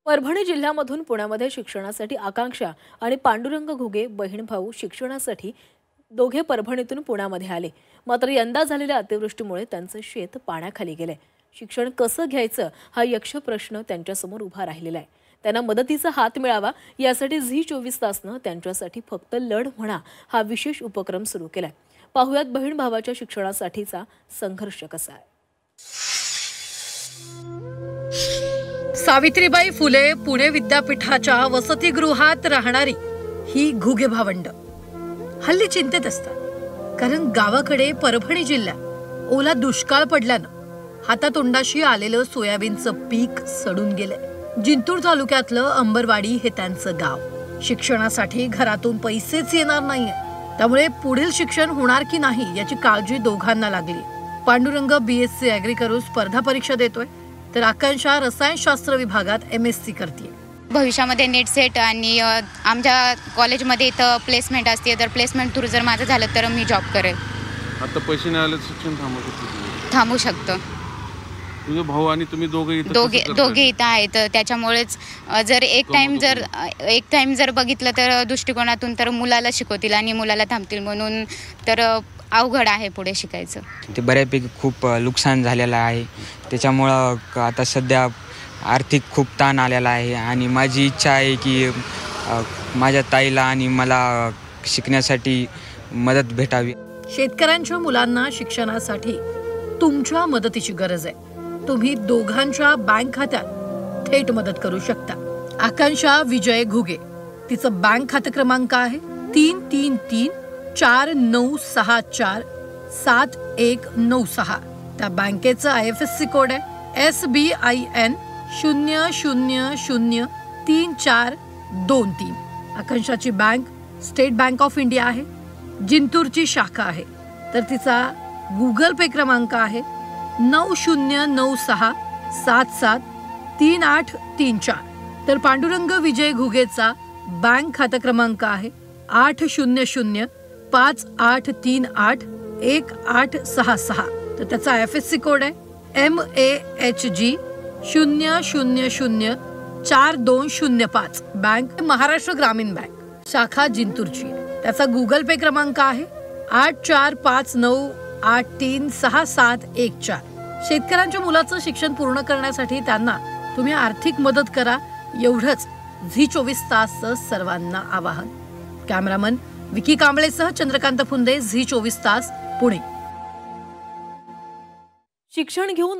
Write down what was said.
परभणी जिल्ह्यामधून पुण्यामध्ये शिक्षणासाठी आकांक्षा आणि पांडुरंग घुगे बहीण भाऊ शिक्षणासाठी दोघे परभणीतून पुण्यामध्ये आले. मात्र यंदा झालेल्या अतिवृष्टीमुळे त्यांचं शेत पाण्याखाली गेलंय. शिक्षण कसं घ्यायचं हा यक्ष प्रश्न त्यांच्यासमोर उभा राहिलेला आहे. त्यांना मदतीचा हात मिळावा यासाठी झी 24 तासनं त्यांच्यासाठी फक्त लढ म्हणा हा विशेष उपक्रम सुरू केलाय. पाहुयात बहीण भावाच्या शिक्षणासाठीचा संघर्ष कसा आहे. सावित्रीबाई फुले पुणे विद्यापीठाच्या वसतिगृहात राहणारी ही घुगे भावंड हल्ली चिंतेत असतात. कारण गावाकडे परभणी जिल्ह्यात ओला दुष्काळ पडल्यानं हातातोंडाशी आलेलं सोयाबीनचं पीक सडून गेलंय. जिंतूर तालुक्यातलं अंबरवाडी हे त्यांचं गाव. शिक्षणासाठी घरातून पैसेच येणार नाहीये, त्यामुळे पुढील शिक्षण होणार की नाही याची काळजी दोघांना लागली. पांडुरंग BSc ॲग्री करून स्पर्धा परीक्षा देतोय, तर आकांक्षा रसायनशास्त्र विभागात MSc करते. भविष्यामध्ये नेट सेट आणि आमच्या कॉलेजमध्ये इथं प्लेसमेंट असते, तर प्लेसमेंट थ्रू जर माझं झालं तर मी जॉब करेल. आता पैसे नाही आले शिक्षण थांबू शकतो. तुझे भाऊ आणि तुम्ही दोघे इथं आहेत, त्याच्यामुळेच जर एक टाइम जर बघितलं तर दृष्टिकोनातून तर मुलाला शिकवतील आणि मुलाला थांबतील, म्हणून तर अवघड आहे पुढे शिकायचं. ते बऱ्यापैकी खूप नुकसान झालेलं आहे. त्याच्यामुळं आता सध्या आर्थिक खूप ताण आलेला आहे आणि माझी इच्छा आहे की माझ्या ताईला आणि मला शिकण्यासाठी मदत भेटावी. शेतकऱ्यांच्या मुलांना शिक्षणासाठी तुमच्या मदतीची गरज आहे. तुम्ही दोघांच्या बँक खात्यात थेट मदत करू शकता. आकांक्षा विजय घुगे, तिचं बँक खाते क्रमांक आहे 33349647196. त्या बँकेचं IFSC कोड आहे SBIN 00003423. आकांक्षाची bank state bank of India आहे, जिंतूरची शाखा आहे. तर तिचा गुगल पे क्रमांक आहे 9096773834. तर पांडुरंग विजय घुगेचा बँक खाता क्रमांक आहे 80058381866. तर त्याचा IFSC कोड आहे MAHG 00042005. बँक महाराष्ट्र ग्रामीण बँक, शाखा जिंतूरची. त्याचा गुगल पे क्रमांक आहे 8459836714. शेतकऱ्यांच्या मुलाचं शिक्षण पूर्ण करण्यासाठी त्यांना तुम्ही आर्थिक मदत करा, एवढंच झी 24 तासचं सर्वांना आवाहन. कॅमेरामन विकी कांबळेसह चंद्रकांत फुंदे, झी 24 तास, पुणे. शिक्षण घेऊन